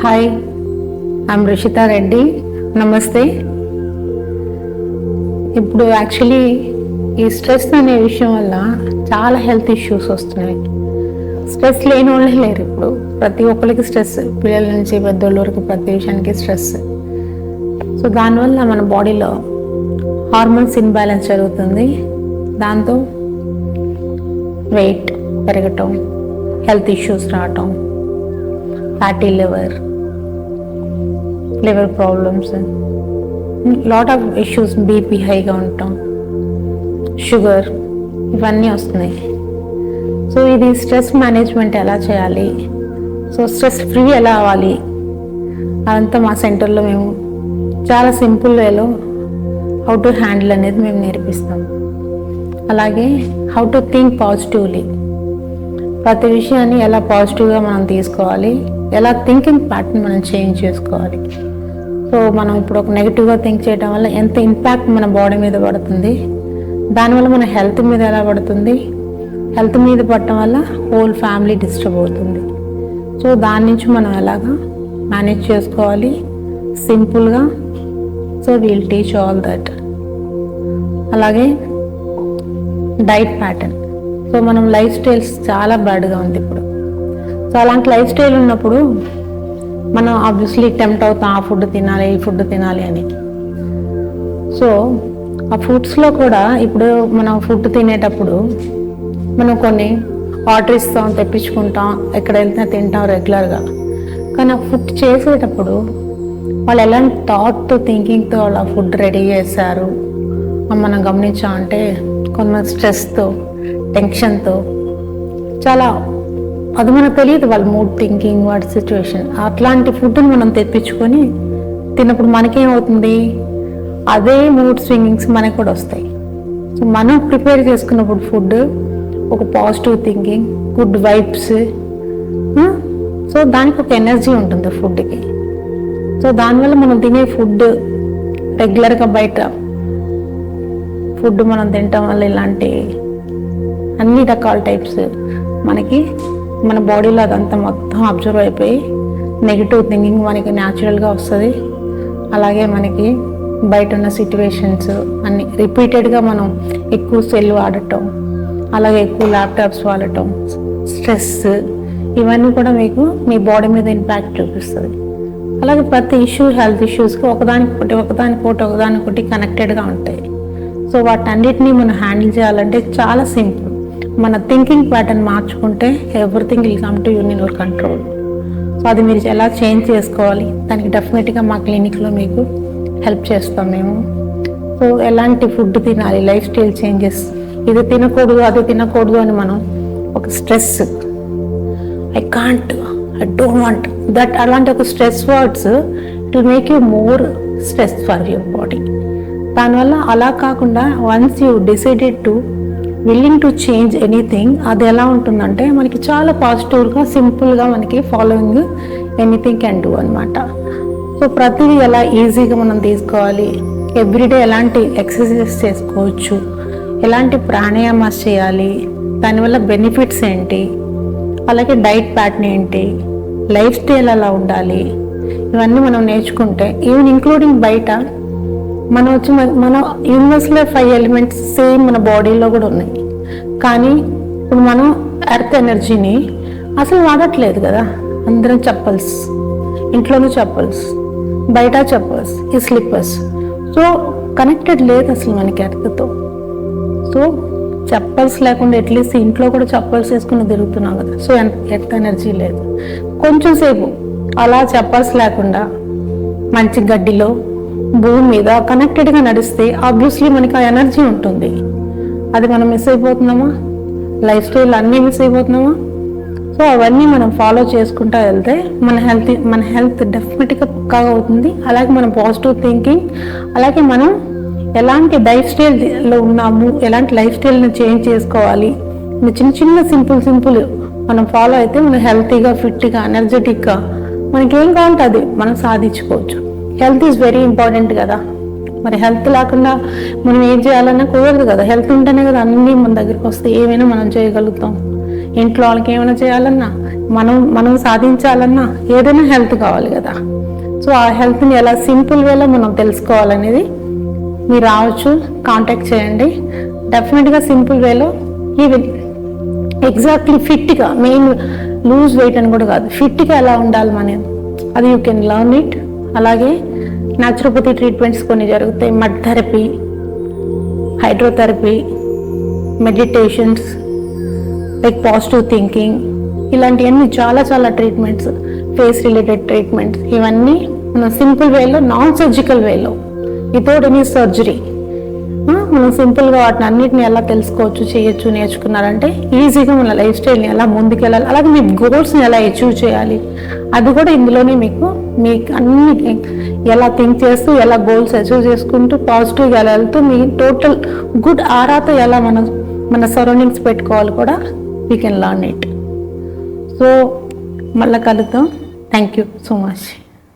Hi, I'm రుషితా Reddy. నమస్తే. ఇప్పుడు actually ఈ స్ట్రెస్ అనే విషయం వల్ల చాలా హెల్త్ ఇష్యూస్ వస్తున్నాయి. స్ట్రెస్ లేని వాళ్ళే లేరు. ఇప్పుడు ప్రతి ఒక్కరికి స్ట్రెస్, పిల్లల నుంచి పెద్దోళ్ళ వరకు ప్రతి విషయానికి స్ట్రెస్. సో దానివల్ల మన బాడీలో హార్మోన్స్ ఇన్బ్యాలెన్స్ జరుగుతుంది. దాంతో వెయిట్ పెరగటం, హెల్త్ ఇష్యూస్ రావటం, fatty liver problems, lot of issues, BP హైగా ఉండటం, షుగర్, ఇవన్నీ వస్తున్నాయి. సో ఇది స్ట్రెస్ మేనేజ్మెంట్ ఎలా చేయాలి, సో స్ట్రెస్ ఫ్రీ ఎలా అవ్వాలి, అదంతా మా సెంటర్లో మేము చాలా సింపుల్ వేలో హౌ టు హ్యాండిల్ అనేది మేము నేర్పిస్తాం. అలాగే హౌ టు థింక్ పాజిటివ్లీ, ప్రతి విషయాన్ని ఎలా పాజిటివ్గా మనం తీసుకోవాలి, ఎలా థింకింగ్ ప్యాటర్న్ మనం చేంజ్ చేసుకోవాలి. సో మనం ఇప్పుడు ఒక నెగిటివ్గా థింక్ చేయడం వల్ల ఎంత ఇంపాక్ట్ మన బాడీ మీద పడుతుంది, దానివల్ల మన హెల్త్ మీద ఎలా పడుతుంది, హెల్త్ మీద పడటం వల్ల హోల్ ఫ్యామిలీ డిస్టర్బ్ అవుతుంది. సో దాని నుంచి మనం ఎలాగా మేనేజ్ చేసుకోవాలి సింపుల్గా. So we'll teach all that. అలాగే డైట్ ప్యాటర్న్. సో మనం లైఫ్ స్టైల్స్ చాలా బ్యాడ్గా ఉంది ఇప్పుడు. సో అలాంటి లైఫ్ స్టైల్ ఉన్నప్పుడు మనం ఆబ్వియస్లీ టెంప్ట్ అవుతాం, ఆ ఫుడ్ తినాలి, ఈ ఫుడ్ తినాలి అని. సో ఆ ఫుడ్స్లో కూడా ఇప్పుడు మనం ఫుడ్ తినేటప్పుడు మనం కొన్ని ఆర్డర్ ఇస్తాం, తెప్పించుకుంటాం, ఎక్కడ వెళ్తే తింటాం రెగ్యులర్గా. కానీ ఆ ఫుడ్ చేసేటప్పుడు వాళ్ళు ఎలాంటి థాట్తో, థింకింగ్తో వాళ్ళు ఆ ఫుడ్ రెడీ చేశారు మనం గమనించామంటే కొన్ని స్ట్రెస్తో, టెన్షన్తో, చాలా అది మనకు తెలియదు వాళ్ళ మూడ్, థింకింగ్, వాటి సిచ్యువేషన్. అట్లాంటి ఫుడ్ని మనం తెప్పించుకొని తిన్నప్పుడు మనకేమవుతుంది, అదే మూడ్ స్వింగింగ్స్ మనకు కూడా వస్తాయి. సో మనం ప్రిపేర్ చేసుకున్నప్పుడు ఫుడ్ ఒక positive thinking, good vibes, so దానికి ఒక ఎనర్జీ ఉంటుంది ఫుడ్కి. సో దానివల్ల మనం తినే ఫుడ్ రెగ్యులర్గా బయట ఫుడ్ మనం తినటం వల్ల ఇలాంటి అన్ని రకాల టైప్స్ మనకి మన బాడీలో అదంతా మొత్తం అబ్జర్వ్ అయిపోయి నెగిటివ్ థింకింగ్ మనకి న్యాచురల్గా వస్తుంది. అలాగే మనకి బయట ఉన్న సిచ్యువేషన్స్ అన్ని రిపీటెడ్గా మనం ఎక్కువ సెల్ వాడటం, అలాగే ఎక్కువ ల్యాప్టాప్స్ వాడటం, స్ట్రెస్, ఇవన్నీ కూడా మీకు మీ బాడీ మీద ఇంపాక్ట్ చూపిస్తుంది. అలాగే ప్రతి ఇష్యూ, హెల్త్ ఇష్యూస్కి ఒకదానికొకటి కనెక్టెడ్గా ఉంటాయి. సో వాటన్నిటినీ మనం హ్యాండిల్ చేయాలంటే చాలా సింపుల్. మన థింకింగ్ ప్యాటర్న్ మార్చుకుంటే everything will come to your control. So అది మీరు ఎలా చేంజ్ చేసుకోవాలి, దానికి డెఫినెట్గా మా క్లినిక్లో మీకు హెల్ప్ చేస్తాం మేము. సో ఎలాంటి ఫుడ్ తినాలి, లైఫ్ స్టైల్ చేంజెస్, ఇది తినకూడదు, అది తినకూడదు అని మనం ఒక stress, I can't, I don't want that, అలాంటి ఒక stress words it will make you more stress for your body. దానివల్ల అలా కాకుండా once you decided to willing to change anything, అది ఎలా ఉంటుందంటే మనకి చాలా పాజిటివ్గా, సింపుల్గా మనకి ఫాలోయింగ్ ఎనీథింగ్ క్యాన్ డూ అనమాట. సో ప్రతిదీ ఎలా ఈజీగా మనం తీసుకోవాలి, ఎవ్రీడే ఎలాంటి ఎక్సర్సైజెస్ చేసుకోవచ్చు, ఎలాంటి ప్రాణాయామాస్ చేయాలి, దానివల్ల బెనిఫిట్స్ ఏంటి, అలాగే డైట్ ప్యాటర్న్ ఏంటి, లైఫ్ స్టైల్ ఎలా ఉండాలి, ఇవన్నీ మనం నేర్చుకుంటే ఈవెన్ ఇంక్లూడింగ్ బయట మనం వచ్చి మన యూనివర్స్లో 5 ఎలిమెంట్స్ సేమ్ మన బాడీలో కూడా ఉన్నాయి. కానీ ఇప్పుడు మనం ఎర్త్ ఎనర్జీని అసలు వాడట్లేదు కదా. అందరం చెప్పల్స్, ఇంట్లోనూ చెప్పల్స్, బయట చెప్పల్స్, ఈ స్లిప్పర్స్. సో కనెక్టెడ్ లేదు అసలు మనకి ఎర్త్తో. సో చెప్పల్స్ లేకుండా అట్లీస్ట్ ఇంట్లో కూడా చెప్పల్స్ వేసుకుని తిరుగుతున్నాం కదా. సో ఎర్త్ ఎనర్జీ లేదు. కొంచెం సేపు అలా చెప్పల్స్ లేకుండా మంచి గడ్డిలో, భూమి మీద కనెక్టెడ్గా నడిస్తే ఆబ్వియస్లీ మనకి ఆ ఎనర్జీ ఉంటుంది. అది మనం మిస్ అయిపోతున్నామా, లైఫ్ స్టైల్ అన్నీ మిస్ అయిపోతున్నామా? సో అవన్నీ మనం ఫాలో చేసుకుంటూ వెళ్తే మన హెల్త్ డెఫినెట్గా పక్కాగా అవుతుంది. అలాగే మన పాజిటివ్ థింకింగ్, అలాగే మనం ఎలాంటి లైఫ్ స్టైల్లో ఉన్నాము, ఎలాంటి లైఫ్ స్టైల్ని చేంజ్ చేసుకోవాలి, చిన్న సింపుల్ మనం ఫాలో అయితే మనం హెల్తీగా, ఫిట్గా, ఎనర్జెటిక్గా మనకేం కావాలంటే అది మనం సాధించుకోవచ్చు. హెల్త్ ఈజ్ వెరీ ఇంపార్టెంట్ కదా. మరి హెల్త్ లేకుండా మనం ఏం చేయాలన్నా కుదరదు కదా. హెల్త్ ఉంటేనే కదా అన్నీ మన దగ్గరికి వస్తే ఏమైనా మనం చేయగలుగుతాం. ఇంట్లో వాళ్ళకి ఏమైనా చేయాలన్నా మనం సాధించాలన్నా ఏదైనా హెల్త్ కావాలి కదా. సో ఆ హెల్త్ని ఎలా సింపుల్ వేలో మనం తెలుసుకోవాలనేది మీరు రావచ్చు, కాంటాక్ట్ చేయండి. డెఫినెట్గా సింపుల్ వేలో ఈవెన్ ఎగ్జాక్ట్లీ ఫిట్గా, మెయిన్ లూజ్ వెయిట్ అని కూడా కాదు, ఫిట్గా ఎలా ఉండాలి అనేది అది యూ కెన్ లర్న్ ఇట్. అలాగే న్యాచురోపతి ట్రీట్మెంట్స్ కొన్ని జరుగుతాయి, mud therapy, hydrotherapy, meditations, like positive thinking, ఇలాంటివన్నీ చాలా చాలా ట్రీట్మెంట్స్, ఫేస్ రిలేటెడ్ ట్రీట్మెంట్స్, ఇవన్నీ మనం సింపుల్ వేలో, నాన్ సర్జికల్ వేలో, వితౌట్ ఎనీ సర్జరీ మనం సింపుల్గా వాటిని అన్నిటిని ఎలా తెలుసుకోవచ్చు, చేయొచ్చు, నేర్చుకున్నారంటే ఈజీగా మన లైఫ్ స్టైల్ని ఎలా ముందుకెళ్ళాలి, అలాగే మీ గోల్స్ని ఎలా అచీవ్ చేయాలి, అది కూడా ఇందులోనే మీకు అన్ని ఎలా థింక్ చేస్తూ, ఎలా గోల్స్ అచీవ్ చేసుకుంటూ, పాజిటివ్గా ఎలా వెళ్తూ, మీ టోటల్ గుడ్ ఆరాతో ఎలా మన సరౌండింగ్స్ పెట్టుకోవాలి కూడా we can learn it. So మళ్ళీ కలుద్దాం. Thank you so much.